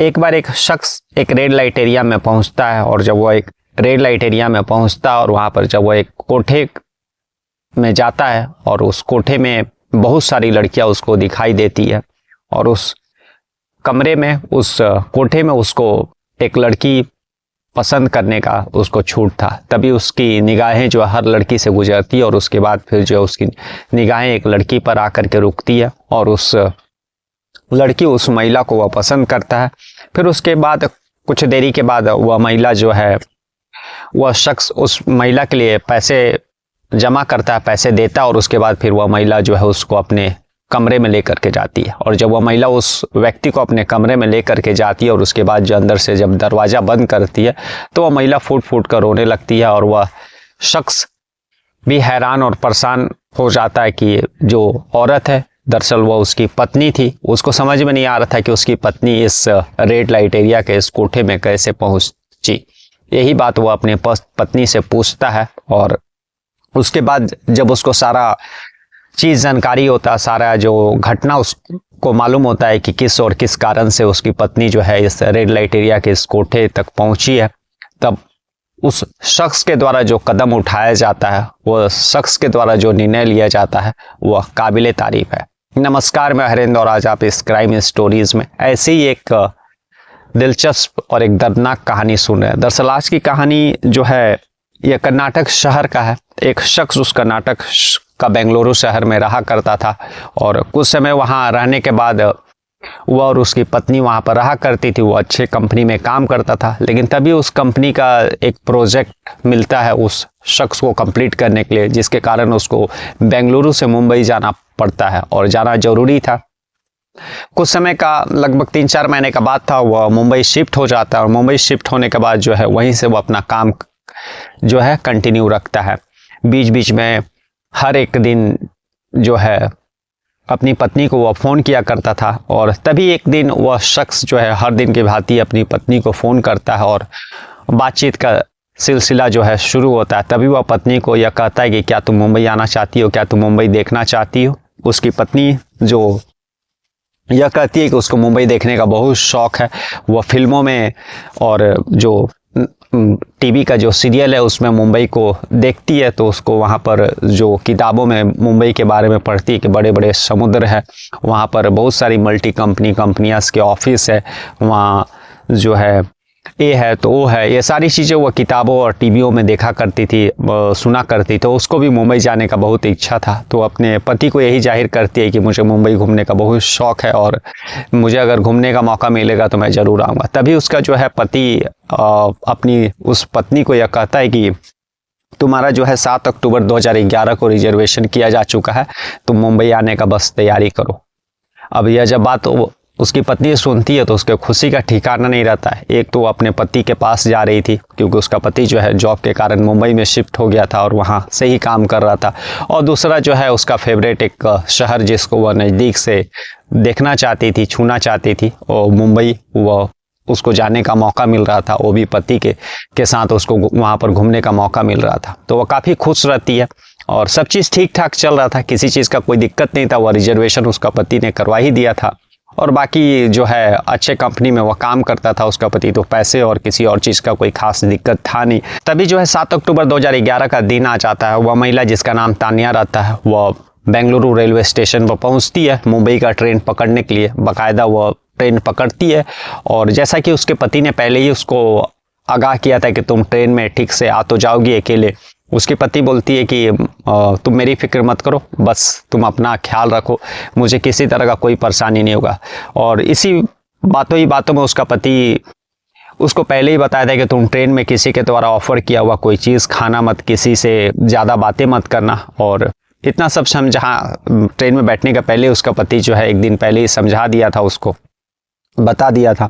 एक बार एक शख्स एक रेड लाइट एरिया में पहुंचता है, और जब वो एक रेड लाइट एरिया में पहुंचता है और वहां पर जब वो एक कोठे में जाता है और उस कोठे में बहुत सारी लड़कियां उसको दिखाई देती है, और उस कमरे में उस कोठे में उसको एक लड़की पसंद करने का उसको छूट था। तभी उसकी निगाहें जो हर लड़की से गुजरती है और उसके बाद फिर जो उसकी निगाहें एक लड़की पर आकर के रुकती है और उस लड़की उस महिला को वह पसंद करता है। फिर उसके बाद कुछ देरी के बाद वह महिला जो है, वह शख्स उस महिला के लिए पैसे जमा करता है, पैसे देता है, और उसके बाद फिर वह महिला जो है उसको अपने कमरे में लेकर के जाती है। और जब वह महिला उस व्यक्ति को अपने कमरे में लेकर के जाती है और उसके बाद जो अंदर से जब दरवाज़ा बंद करती है तो वह महिला फूट फूट कर रोने लगती है, और वह शख्स भी हैरान और परेशान हो जाता है कि जो औरत है दरअसल वह उसकी पत्नी थी। उसको समझ में नहीं आ रहा था कि उसकी पत्नी इस रेड लाइट एरिया के इस कोठे में कैसे पहुंची। यही बात वह अपने पत्नी से पूछता है, और उसके बाद जब उसको सारा चीज़ जानकारी होता है, सारा जो घटना उसको मालूम होता है कि किस और किस कारण से उसकी पत्नी जो है इस रेड लाइट एरिया के इस कोठे तक पहुंची है, तब उस शख्स के द्वारा जो कदम उठाया जाता है, वह शख्स के द्वारा जो निर्णय लिया जाता है, वह काबिले तारीफ है। नमस्कार, मैं हरेंद्र और आज आप इस क्राइम स्टोरीज में ऐसे ही एक दिलचस्प और एक दर्दनाक कहानी सुन रहे हैं। दरअसल आज की कहानी जो है यह कर्नाटक शहर का है। एक शख्स उस कर्नाटक का बेंगलुरु शहर में रहा करता था, और कुछ समय वहाँ रहने के बाद वह और उसकी पत्नी वहाँ पर रहा करती थी। वो अच्छे कंपनी में काम करता था, लेकिन तभी उस कंपनी का एक प्रोजेक्ट मिलता है उस शख्स को कंप्लीट करने के लिए, जिसके कारण उसको बेंगलुरु से मुंबई जाना पड़ता है, और जाना जरूरी था। कुछ समय का लगभग 3-4 महीने का बाद था, वह मुंबई शिफ्ट हो जाता है, और मुंबई शिफ्ट होने के बाद जो है वहीं से वो अपना काम जो है कंटिन्यू रखता है। बीच बीच में हर एक दिन जो है अपनी पत्नी को वह फ़ोन किया करता था, और तभी एक दिन वह शख्स जो है हर दिन की भांति अपनी पत्नी को फ़ोन करता है और बातचीत का सिलसिला जो है शुरू होता है। तभी वह पत्नी को यह कहता है कि क्या तुम मुंबई आना चाहती हो, क्या तुम मुंबई देखना चाहती हो। उसकी पत्नी जो यह कहती है कि उसको मुंबई देखने का बहुत शौक़ है। वह फिल्मों में और जो टीवी का जो सीरियल है उसमें मुंबई को देखती है, तो उसको वहाँ पर जो किताबों में मुंबई के बारे में पढ़ती है कि बड़े बड़े समुद्र है, वहाँ पर बहुत सारी मल्टी कंपनियाँ के ऑफिस है, वहाँ जो है ये है तो वो है, ये सारी चीज़ें वो किताबों और टीवियों में देखा करती थी, सुना करती। तो उसको भी मुंबई जाने का बहुत इच्छा था, तो अपने पति को यही जाहिर करती है कि मुझे मुंबई घूमने का बहुत शौक़ है, और मुझे अगर घूमने का मौका मिलेगा तो मैं ज़रूर आऊँगा। तभी उसका जो है पति अपनी उस पत्नी को यह कहता है कि तुम्हारा जो है 7 अक्टूबर 2011 को रिजर्वेशन किया जा चुका है, तुम मुंबई आने का बस तैयारी करो। अब यह जब बात उसकी पत्नी सुनती है तो उसके खुशी का ठिकाना नहीं रहता है। एक तो अपने पति के पास जा रही थी क्योंकि उसका पति जो है जॉब के कारण मुंबई में शिफ्ट हो गया था और वहाँ से ही काम कर रहा था, और दूसरा जो है उसका फेवरेट एक शहर जिसको वह नज़दीक से देखना चाहती थी, छूना चाहती थी, और मुंबई वह उसको जाने का मौका मिल रहा था, वो भी पति के साथ उसको वहाँ पर घूमने का मौका मिल रहा था। तो वह काफ़ी खुश रहती है और सब चीज़ ठीक ठाक चल रहा था, किसी चीज़ का कोई दिक्कत नहीं था। वह रिजर्वेशन उसका पति ने करवा ही दिया था, और बाकी जो है अच्छे कंपनी में वह काम करता था उसका पति, तो पैसे और किसी और चीज़ का कोई खास दिक्कत था नहीं। तभी जो है 7 अक्टूबर 2011 का दिन आ जाता है। वह महिला जिसका नाम तानिया रहता है, वह बेंगलुरु रेलवे स्टेशन पर पहुंचती है मुंबई का ट्रेन पकड़ने के लिए। बाकायदा वह ट्रेन पकड़ती है, और जैसा कि उसके पति ने पहले ही उसको आगाह किया था कि तुम ट्रेन में ठीक से आ तो जाओगी अकेले, उसकी पति बोलती है कि तुम मेरी फिक्र मत करो, बस तुम अपना ख्याल रखो, मुझे किसी तरह का कोई परेशानी नहीं होगा। और इसी बातों ही बातों में उसका पति उसको पहले ही बताया था कि तुम ट्रेन में किसी के द्वारा ऑफर किया हुआ कोई चीज़ खाना मत, किसी से ज़्यादा बातें मत करना, और इतना सब समझा। ट्रेन में बैठने का पहले उसका पति जो है एक दिन पहले ही समझा दिया था, उसको बता दिया था।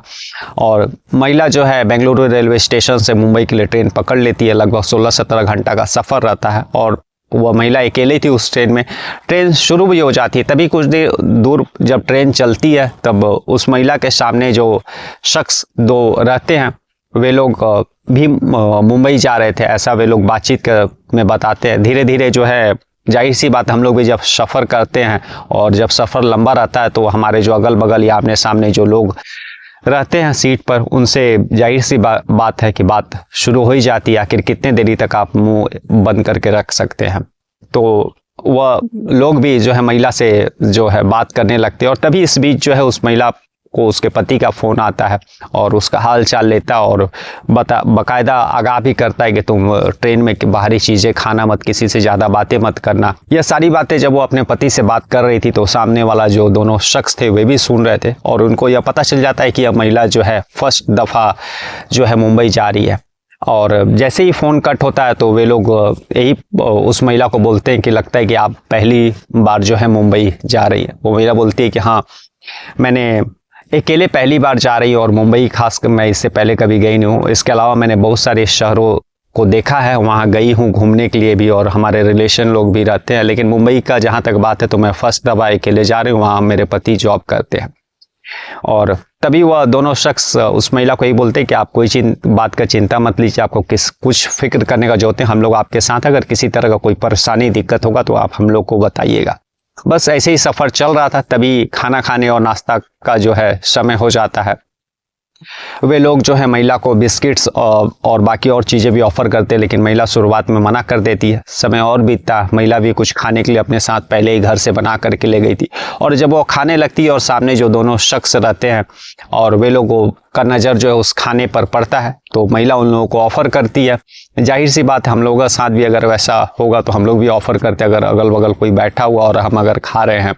और महिला जो है बेंगलुरु रेलवे स्टेशन से मुंबई के लिए ट्रेन पकड़ लेती है। लगभग 16-17 घंटा का सफ़र रहता है, और वह महिला अकेले थी उस ट्रेन में। ट्रेन शुरू भी हो जाती है, तभी कुछ देर दूर जब ट्रेन चलती है तब उस महिला के सामने जो शख्स 2 रहते हैं, वे लोग भी मुंबई जा रहे थे, ऐसा वे लोग बातचीत में बताते हैं। धीरे धीरे जो है जाहिर सी बात, हम लोग भी जब सफ़र करते हैं और जब सफ़र लंबा रहता है तो हमारे जो अगल बगल या आमने सामने जो लोग रहते हैं सीट पर, उनसे जाहिर सी बात है कि बात शुरू हो ही जाती है। आखिर कितने देरी तक आप मुंह बंद करके रख सकते हैं। तो वह लोग भी जो है महिला से जो है बात करने लगते हैं, और तभी इस बीच जो है उस महिला को उसके पति का फ़ोन आता है और उसका हाल चाल लेता है और बाकायदा आगाह भी करता है कि तुम ट्रेन में बाहरी चीज़ें खाना मत, किसी से ज़्यादा बातें मत करना। यह सारी बातें जब वो अपने पति से बात कर रही थी तो सामने वाला जो दोनों शख्स थे वे भी सुन रहे थे, और उनको यह पता चल जाता है कि यह महिला जो है फर्स्ट दफ़ा जो है मुंबई जा रही है। और जैसे ही फ़ोन कट होता है तो वे लोग यही उस महिला को बोलते हैं कि लगता है कि आप पहली बार जो है मुंबई जा रही है। वो महिला बोलती है कि हाँ, मैंने अकेले पहली बार जा रही हूँ, और मुंबई खासकर मैं इससे पहले कभी गई नहीं हूँ। इसके अलावा मैंने बहुत सारे शहरों को देखा है, वहाँ गई हूँ घूमने के लिए भी, और हमारे रिलेशन लोग भी रहते हैं, लेकिन मुंबई का जहाँ तक बात है तो मैं फर्स्ट दफ़ा अकेले जा रही हूँ। वहाँ मेरे पति जॉब करते हैं। और तभी वह दोनों शख्स उस महिला को यही बोलते हैं कि आप कोई बात का चिंता मत लीजिए, आपको कुछ फिक्र करने का जरूरत है, हम लोग आपके साथ, अगर किसी तरह का कोई परेशानी दिक्कत होगा तो आप हम लोग को बताइएगा। बस ऐसे ही सफ़र चल रहा था, तभी खाना खाने और नाश्ता का जो है समय हो जाता है। वे लोग जो है महिला को बिस्किट्स और बाकी और चीज़ें भी ऑफ़र करते हैं, लेकिन महिला शुरुआत में मना कर देती है। समय और बीतता, महिला भी कुछ खाने के लिए अपने साथ पहले ही घर से बना करके ले गई थी, और जब वो खाने लगती है और सामने जो दोनों शख्स रहते हैं और वे लोगों का नज़र जो है उस खाने पर पड़ता है, तो महिला उन लोगों को ऑफ़र करती है। जाहिर सी बात है, हम लोगों के साथ भी अगर वैसा होगा तो हम लोग भी ऑफ़र करते, अगर अगल बगल कोई बैठा हुआ और हम अगर खा रहे हैं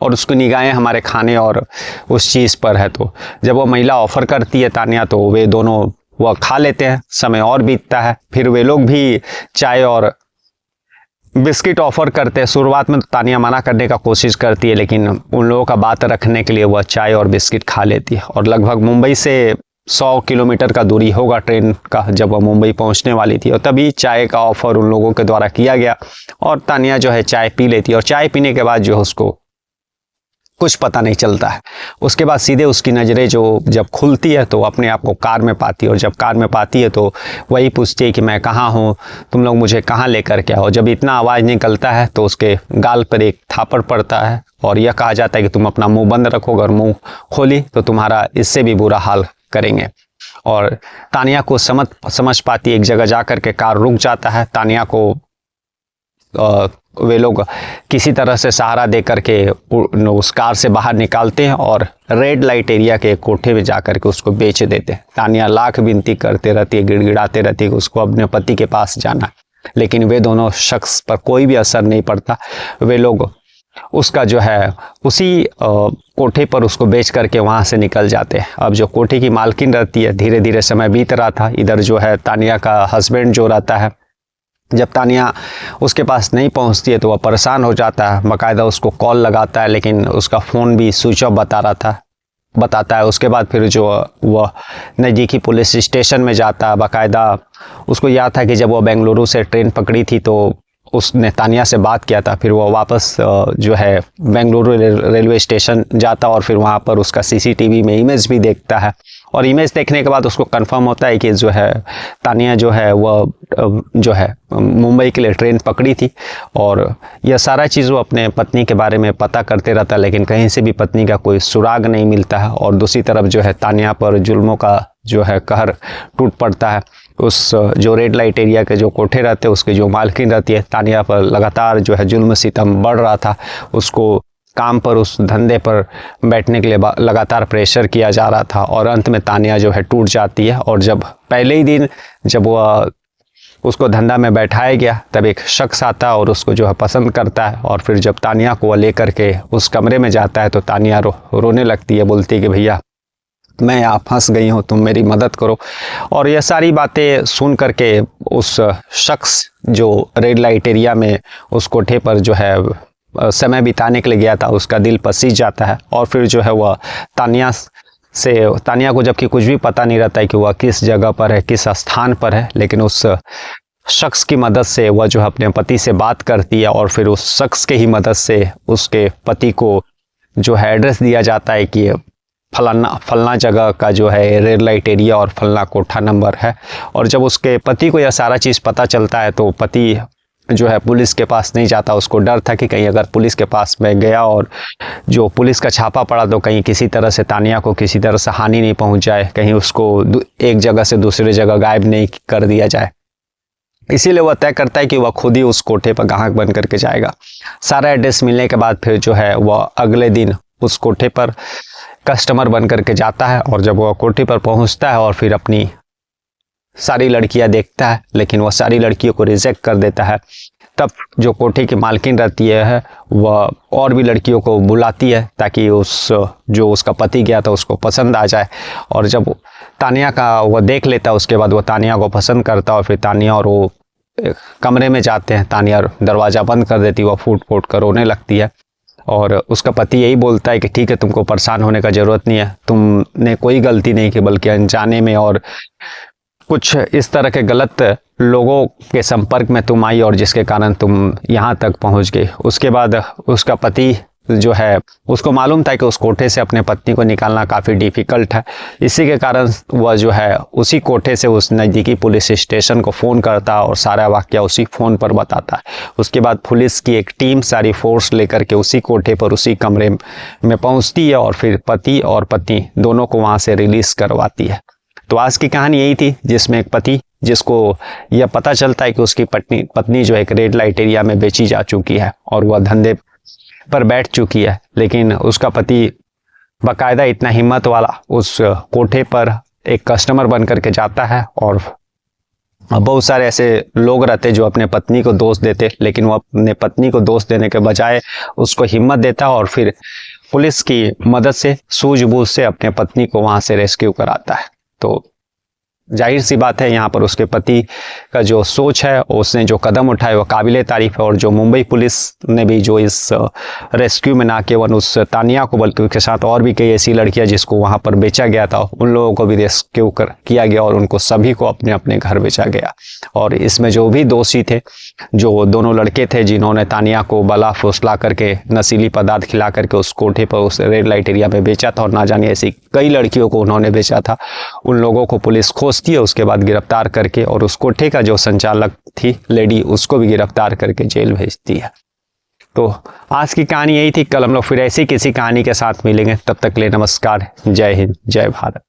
और उसकी निगाहें हमारे खाने और उस चीज़ पर है, तो जब वो महिला ऑफ़र करती है तानिया, तो वे दोनों वह खा लेते हैं। समय और बीतता है, फिर वे लोग भी चाय और बिस्किट ऑफ़र करते हैं। शुरुआत में तो तानिया मना करने का कोशिश करती है, लेकिन उन लोगों का बात रखने के लिए वह चाय और बिस्किट खा लेती है। और लगभग मुंबई से 100 किलोमीटर का दूरी होगा ट्रेन का जब वह मुंबई पहुंचने वाली थी, और तभी चाय का ऑफ़र उन लोगों के द्वारा किया गया और तानिया जो है चाय पी लेती है। और चाय पीने के बाद जो है उसको कुछ पता नहीं चलता है। उसके बाद सीधे उसकी नज़रें जो जब खुलती है तो अपने आप को कार में पाती है, और जब कार में पाती है तो वही पूछती है कि मैं कहाँ हूँ, तुम लोग मुझे कहाँ लेकर के आओ। जब इतना आवाज़ निकलता है तो उसके गाल पर एक थापड़ पड़ता है, और यह कहा जाता है कि तुम अपना मुंह बंद रखो, अगर मुंह खोली तो तुम्हारा इससे भी बुरा हाल करेंगे। और तानिया को समझ पाती, एक जगह जा कर के कार रुक जाता है। तानिया को वे लोग किसी तरह से सहारा दे करके उस कार से बाहर निकालते हैं और रेड लाइट एरिया के कोठे में जाकर के उसको बेच देते हैं। तानिया लाख विनती करते रहती है, गिड़गिड़ाते रहती है कि उसको अपने पति के पास जाना, लेकिन वे दोनों शख्स पर कोई भी असर नहीं पड़ता। वे लोग उसका जो है उसी कोठे पर उसको बेच करके वहाँ से निकल जाते हैं। अब जो कोठे की मालकिन रहती है, धीरे धीरे समय बीत रहा था, इधर जो है तानिया का हस्बैंड जो रहता है, जब तानिया उसके पास नहीं पहुंचती है तो वह परेशान हो जाता है, बाकायदा उसको कॉल लगाता है, लेकिन उसका फ़ोन भी स्विच ऑफ बताता है। उसके बाद फिर जो वह नज़दीकी पुलिस स्टेशन में जाता है। बाकायदा उसको याद था कि जब वह बेंगलुरु से ट्रेन पकड़ी थी तो उसने तानिया से बात किया था। फिर वो वापस जो है बेंगलुरु रेलवे स्टेशन जाता और फिर वहाँ पर उसका सीसीटीवी में इमेज भी देखता है, और इमेज देखने के बाद उसको कंफर्म होता है कि जो है तानिया जो है वह जो है मुंबई के लिए ट्रेन पकड़ी थी। और यह सारा चीज़ वो अपने पत्नी के बारे में पता करते रहता है, लेकिन कहीं से भी पत्नी का कोई सुराग नहीं मिलता है। और दूसरी तरफ जो है तानिया पर जुल्मों का जो है कहर टूट पड़ता है। उस जो रेड लाइट एरिया के जो कोठे रहते हैं उसकी जो मालकिन रहती है, तानिया पर लगातार जो है जुल्म सितम बढ़ रहा था। उसको काम पर, उस धंधे पर बैठने के लिए लगातार प्रेशर किया जा रहा था, और अंत में तानिया जो है टूट जाती है। और जब पहले ही दिन जब वह उसको धंधा में बैठाया गया, तब एक शख्स आता है और उसको जो है पसंद करता है, और फिर जब तानिया को वह लेकर के उस कमरे में जाता है तो तानिया रोने लगती है, बोलती है कि भैया मैं यहाँ फंस गई हूँ, तुम मेरी मदद करो। और यह सारी बातें सुन करके उस शख्स जो रेड लाइट एरिया में उस कोठे पर जो है समय बिताने के लिए गया था, उसका दिल पसीज जाता है। और फिर जो है वह तानिया को जबकि कुछ भी पता नहीं रहता है कि वह किस जगह पर है, किस स्थान पर है, लेकिन उस शख्स की मदद से वह जो है अपने पति से बात करती है, और फिर उस शख्स के ही मदद से उसके पति को जो है एड्रेस दिया जाता है कि फलना जगह का जो है रेड लाइट एरिया और फलना कोठा नंबर है। और जब उसके पति को यह सारा चीज़ पता चलता है तो पति जो है पुलिस के पास नहीं जाता। उसको डर था कि कहीं अगर पुलिस के पास में गया और जो पुलिस का छापा पड़ा तो कहीं किसी तरह से तानिया को किसी तरह से हानि नहीं पहुंच जाए, कहीं उसको एक जगह से दूसरी जगह गायब नहीं कर दिया जाए। इसीलिए वह तय करता है कि वह खुद ही उस कोठे पर ग्राहक बन करके जाएगा। सारा एड्रेस मिलने के बाद फिर जो है वह अगले दिन उस कोठे पर कस्टमर बन करके जाता है, और जब वह कोठे पर पहुंचता है और फिर अपनी सारी लड़कियां देखता है, लेकिन वह सारी लड़कियों को रिजेक्ट कर देता है। तब जो कोठे की मालकिन रहती है वह और भी लड़कियों को बुलाती है ताकि जो उसका पति गया था उसको पसंद आ जाए। और जब तानिया का वह देख लेता है उसके बाद वह तानिया को पसंद करता है, और फिर तानिया और वो कमरे में जाते हैं। तानिया दरवाज़ा बंद कर देती है, वह फूट फूट कर रोने लगती है, और उसका पति यही बोलता है कि ठीक है, तुमको परेशान होने का ज़रूरत नहीं है, तुमने कोई गलती नहीं की, बल्कि अनजाने में और कुछ इस तरह के गलत लोगों के संपर्क में तुम आई और जिसके कारण तुम यहाँ तक पहुँच गई। उसके बाद उसका पति जो है उसको मालूम था कि उस कोठे से अपने पत्नी को निकालना काफ़ी डिफ़िकल्ट है। इसी के कारण वह जो है उसी कोठे से उस नज़दीकी पुलिस स्टेशन को फ़ोन करता है और सारा वाक़या उसी फ़ोन पर बताता है। उसके बाद पुलिस की एक टीम सारी फोर्स लेकर के उसी कोठे पर उसी कमरे में पहुंचती है और फिर पति और पत्नी दोनों को वहाँ से रिलीज़ करवाती है। तो आज की कहानी यही थी, जिसमें एक पति जिसको यह पता चलता है कि उसकी पत्नी जो एक रेड लाइट एरिया में बेची जा चुकी है और वह धंधे पर बैठ चुकी है, लेकिन उसका पति बाकायदा इतना हिम्मत वाला उस कोठे पर एक कस्टमर बन करके जाता है। और बहुत सारे ऐसे लोग रहते जो अपने पत्नी को दोष देते, लेकिन वो अपने पत्नी को दोष देने के बजाय उसको हिम्मत देता है और फिर पुलिस की मदद से सूझबूझ से अपने पत्नी को वहाँ से रेस्क्यू कराता है। तो जाहिर सी बात है यहाँ पर उसके पति का जो सोच है, उसने जो कदम उठाए वो काबिले तारीफ है। और जो मुंबई पुलिस ने भी जो इस रेस्क्यू में ना केवल उस तानिया को बल्कि उसके साथ और भी कई ऐसी लड़कियां जिसको वहाँ पर बेचा गया था, उन लोगों को भी रेस्क्यू किया गया और उनको सभी को अपने अपने घर बेचा गया। और इसमें जो भी दोषी थे, जो दोनों लड़के थे जिन्होंने तानिया को बला फुसला करके नशीली पदार्थ खिला करके उस कोठे पर उस रेड लाइट एरिया में बेचा था और ना जाने ऐसी कई लड़कियों को उन्होंने बेचा था, उन लोगों को पुलिस खोजती है। उसके बाद गिरफ्तार करके और उस कोठे का जो संचालक थी लेडी, उसको भी गिरफ्तार करके जेल भेजती है। तो आज की कहानी यही थी। कल हम लोग फिर ऐसी किसी कहानी के साथ मिलेंगे। तब तक के लिए नमस्कार, जय हिंद, जय भारत।